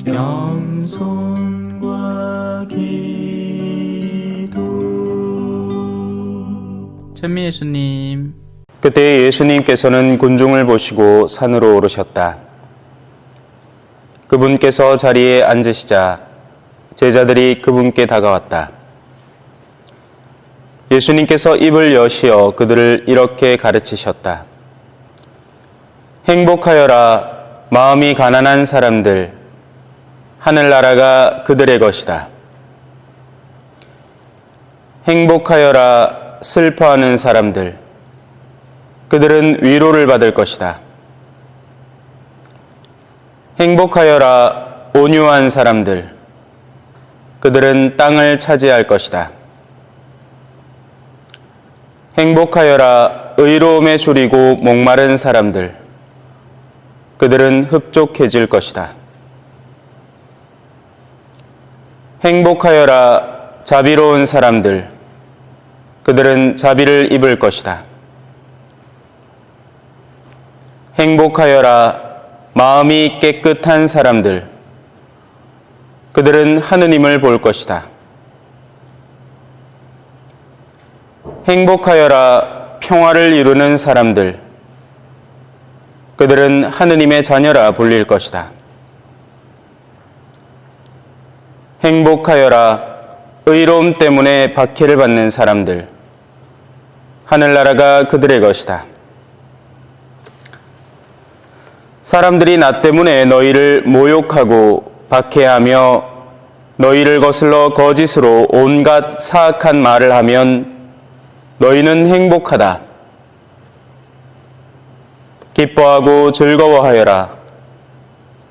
겸손과 기도. 천미 예수님. 그때 예수님께서는 군중을 보시고 산으로 오르셨다. 그분께서 자리에 앉으시자 제자들이 그분께 다가왔다. 예수님께서 입을 여시어 그들을 이렇게 가르치셨다. 행복하여라 마음이 가난한 사람들, 하늘나라가 그들의 것이다. 행복하여라 슬퍼하는 사람들, 그들은 위로를 받을 것이다. 행복하여라 온유한 사람들, 그들은 땅을 차지할 것이다. 행복하여라 의로움에 줄이고 목마른 사람들, 그들은 흡족해질 것이다. 행복하여라 자비로운 사람들, 그들은 자비를 입을 것이다. 행복하여라 마음이 깨끗한 사람들, 그들은 하느님을 볼 것이다. 행복하여라 평화를 이루는 사람들, 그들은 하느님의 자녀라 불릴 것이다. 행복하여라 의로움 때문에 박해를 받는 사람들, 하늘나라가 그들의 것이다. 사람들이 나 때문에 너희를 모욕하고 박해하며 너희를 거슬러 거짓으로 온갖 사악한 말을 하면 너희는 행복하다. 기뻐하고 즐거워하여라.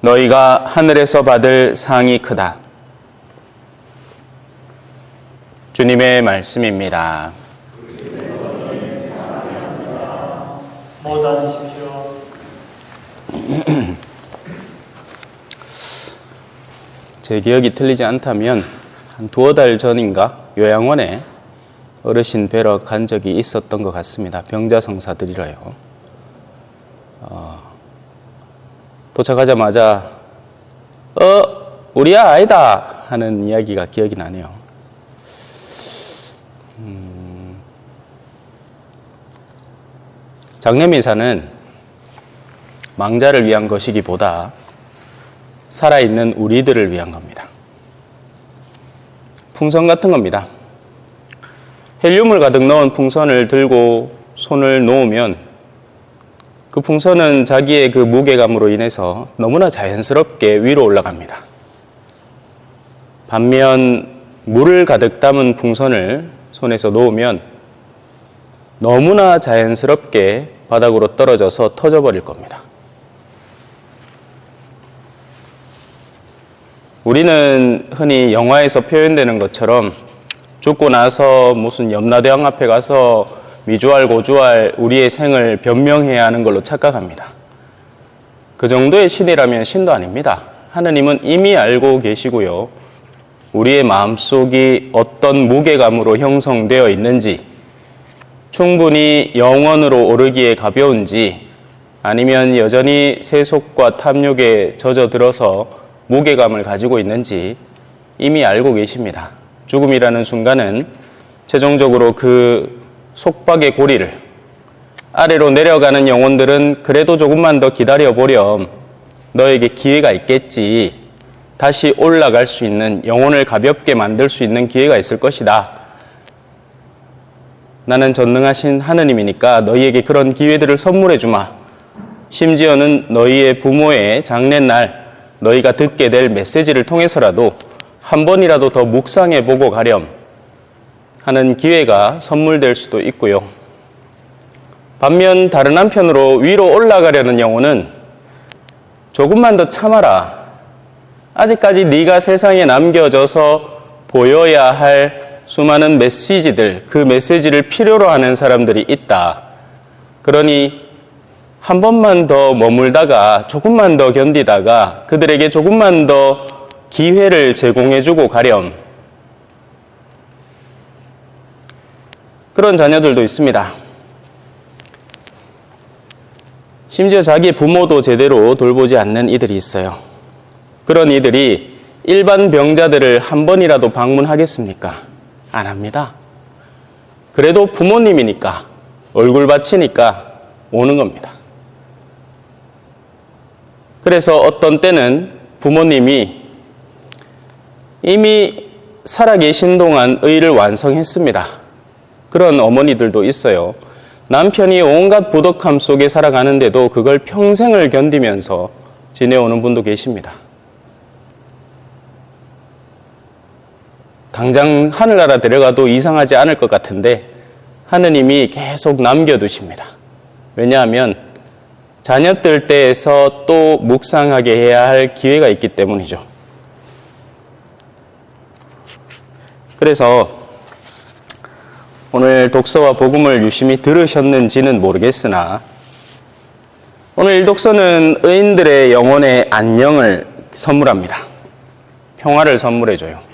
너희가 하늘에서 받을 상이 크다. 주님의 말씀입니다. 제 기억이 틀리지 않다면 한 두어 달 전인가 요양원에 어르신 뵈러 간 적이 있었던 것 같습니다. 병자성사들이라요. 도착하자마자 우리야 아니다 하는 이야기가 기억이 나네요. 장례미사는 망자를 위한 것이기보다 살아있는 우리들을 위한 겁니다. 풍선 같은 겁니다. 헬륨을 가득 넣은 풍선을 들고 손을 놓으면 그 풍선은 자기의 그 무게감으로 인해서 너무나 자연스럽게 위로 올라갑니다. 반면 물을 가득 담은 풍선을 손에서 놓으면 너무나 자연스럽게 바닥으로 떨어져서 터져버릴 겁니다. 우리는 흔히 영화에서 표현되는 것처럼 죽고 나서 무슨 염라대왕 앞에 가서 미주알 고주알 우리의 생을 변명해야 하는 걸로 착각합니다. 그 정도의 신이라면 신도 아닙니다. 하느님은 이미 알고 계시고요. 우리의 마음속이 어떤 무게감으로 형성되어 있는지, 충분히 영원으로 오르기에 가벼운지, 아니면 여전히 세속과 탐욕에 젖어들어서 무게감을 가지고 있는지 이미 알고 계십니다. 죽음이라는 순간은 최종적으로 그 속박의 고리를, 아래로 내려가는 영혼들은 그래도 조금만 더 기다려보렴, 너에게 기회가 있겠지, 다시 올라갈 수 있는, 영혼을 가볍게 만들 수 있는 기회가 있을 것이다. 나는 전능하신 하느님이니까 너희에게 그런 기회들을 선물해 주마. 심지어는 너희의 부모의 장례날 너희가 듣게 될 메시지를 통해서라도 한 번이라도 더 묵상해 보고 가렴 하는 기회가 선물될 수도 있고요. 반면 다른 한편으로 위로 올라가려는 영혼은 조금만 더 참아라. 아직까지 네가 세상에 남겨져서 보여야 할 수많은 메시지들, 그 메시지를 필요로 하는 사람들이 있다. 그러니 한 번만 더 머물다가 조금만 더 견디다가 그들에게 조금만 더 기회를 제공해주고 가렴. 그런 자녀들도 있습니다. 심지어 자기 부모도 제대로 돌보지 않는 이들이 있어요. 그런 이들이 일반 병자들을 한 번이라도 방문하겠습니까? 안 합니다. 그래도 부모님이니까, 얼굴 바치니까 오는 겁니다. 그래서 어떤 때는 부모님이 이미 살아계신 동안 의를 완성했습니다. 그런 어머니들도 있어요. 남편이 온갖 부덕함 속에 살아가는데도 그걸 평생을 견디면서 지내오는 분도 계십니다. 당장 하늘나라 데려가도 이상하지 않을 것 같은데 하느님이 계속 남겨두십니다. 왜냐하면 자녀들 때에서 또 묵상하게 해야 할 기회가 있기 때문이죠. 그래서 오늘 독서와 복음을 유심히 들으셨는지는 모르겠으나 오늘 일독서는 의인들의 영혼의 안녕을 선물합니다. 평화를 선물해줘요.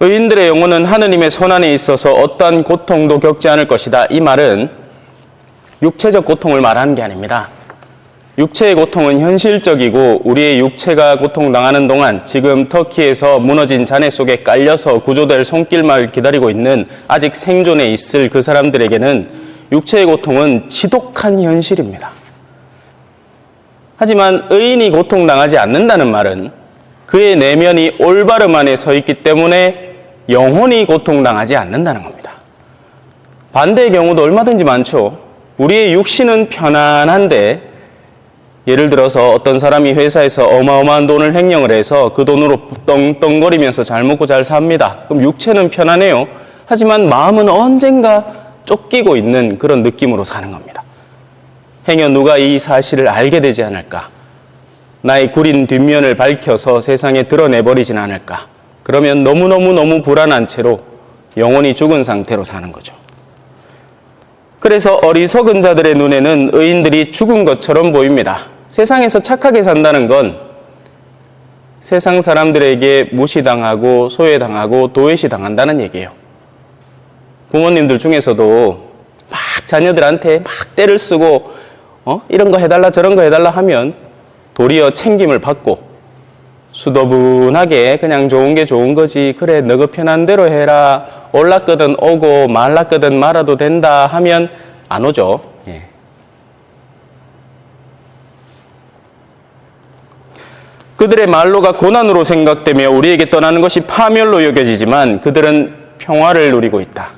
의인들의 영혼은 하느님의 손안에 있어서 어떠한 고통도 겪지 않을 것이다. 이 말은 육체적 고통을 말하는 게 아닙니다. 육체의 고통은 현실적이고 우리의 육체가 고통당하는 동안 지금 터키에서 무너진 잔해 속에 깔려서 구조될 손길만 기다리고 있는 아직 생존해 있을 그 사람들에게는 육체의 고통은 지독한 현실입니다. 하지만 의인이 고통당하지 않는다는 말은 그의 내면이 올바름 안에 서 있기 때문에 영혼이 고통당하지 않는다는 겁니다. 반대의 경우도 얼마든지 많죠. 우리의 육신은 편안한데 예를 들어서 어떤 사람이 회사에서 어마어마한 돈을 횡령을 해서 그 돈으로 떵떵거리면서 잘 먹고 잘 삽니다. 그럼 육체는 편안해요. 하지만 마음은 언젠가 쫓기고 있는 그런 느낌으로 사는 겁니다. 행여 누가 이 사실을 알게 되지 않을까? 나의 구린 뒷면을 밝혀서 세상에 드러내버리진 않을까? 그러면 너무 불안한 채로 영혼이 죽은 상태로 사는 거죠. 그래서 어리석은 자들의 눈에는 의인들이 죽은 것처럼 보입니다. 세상에서 착하게 산다는 건 세상 사람들에게 무시당하고 소외당하고 도외시당한다는 얘기예요. 부모님들 중에서도 막 자녀들한테 막 때를 쓰고 이런 거 해달라 저런 거 해달라 하면 도리어 챙김을 받고 수더분하게 그냥 좋은 게 좋은 거지, 그래 너가 편한 대로 해라, 올랐거든 오고 말랐거든 말아도 된다 하면 안 오죠. 예. 그들의 말로가 고난으로 생각되며 우리에게 떠나는 것이 파멸로 여겨지지만 그들은 평화를 누리고 있다.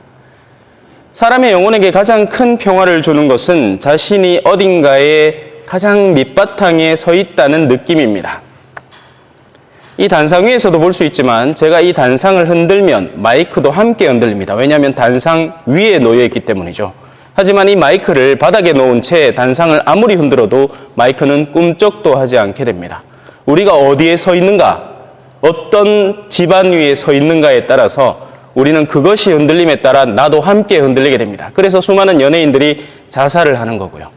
사람의 영혼에게 가장 큰 평화를 주는 것은 자신이 어딘가에 가장 밑바탕에 서 있다는 느낌입니다. 이 단상 위에서도 볼 수 있지만 제가 이 단상을 흔들면 마이크도 함께 흔들립니다. 왜냐하면 단상 위에 놓여 있기 때문이죠. 하지만 이 마이크를 바닥에 놓은 채 단상을 아무리 흔들어도 마이크는 꿈쩍도 하지 않게 됩니다. 우리가 어디에 서 있는가, 어떤 지반 위에 서 있는가에 따라서 우리는 그것이 흔들림에 따라 나도 함께 흔들리게 됩니다. 그래서 수많은 연예인들이 자살을 하는 거고요.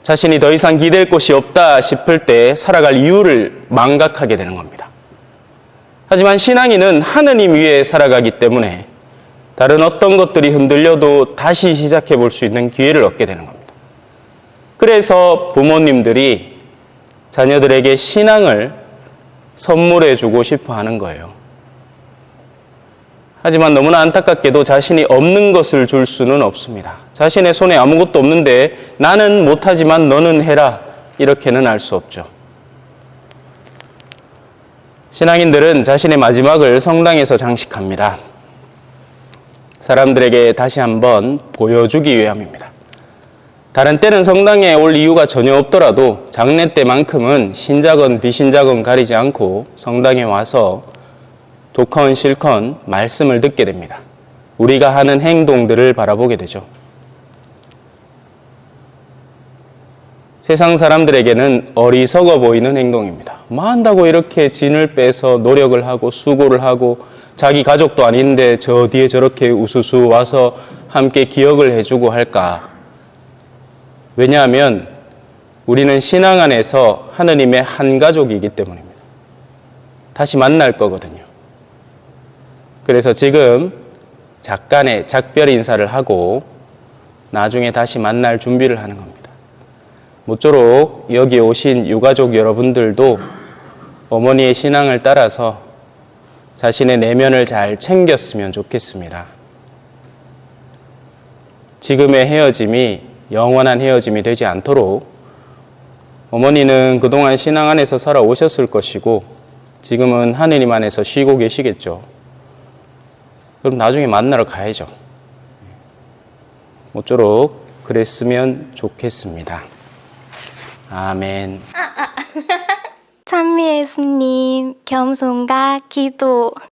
자신이 더 이상 기댈 곳이 없다 싶을 때 살아갈 이유를 망각하게 되는 겁니다. 하지만 신앙인은 하느님 위에 살아가기 때문에 다른 어떤 것들이 흔들려도 다시 시작해 볼 수 있는 기회를 얻게 되는 겁니다. 그래서 부모님들이 자녀들에게 신앙을 선물해 주고 싶어 하는 거예요. 하지만 너무나 안타깝게도 자신이 없는 것을 줄 수는 없습니다. 자신의 손에 아무것도 없는데 나는 못하지만 너는 해라, 이렇게는 할 수 없죠. 신앙인들은 자신의 마지막을 성당에서 장식합니다. 사람들에게 다시 한번 보여주기 위함입니다. 다른 때는 성당에 올 이유가 전혀 없더라도 장례 때만큼은 신자건 비신자건 가리지 않고 성당에 와서 독헌 실컨 말씀을 듣게 됩니다. 우리가 하는 행동들을 바라보게 되죠. 세상 사람들에게는 어리석어 보이는 행동입니다. 뭐 한다고 이렇게 진을 빼서 노력을 하고 수고를 하고 자기 가족도 아닌데 저 뒤에 저렇게 우수수 와서 함께 기억을 해주고 할까? 왜냐하면 우리는 신앙 안에서 하느님의 한 가족이기 때문입니다. 다시 만날 거거든요. 그래서 지금 잠깐의 작별 인사를 하고 나중에 다시 만날 준비를 하는 겁니다. 모쪼록 여기 오신 유가족 여러분들도 어머니의 신앙을 따라서 자신의 내면을 잘 챙겼으면 좋겠습니다. 지금의 헤어짐이 영원한 헤어짐이 되지 않도록 어머니는 그동안 신앙 안에서 살아오셨을 것이고 지금은 하느님 안에서 쉬고 계시겠죠. 그럼 나중에 만나러 가야죠. 모쪼록 그랬으면 좋겠습니다. 아멘. 찬미 예수님, 겸손과 기도.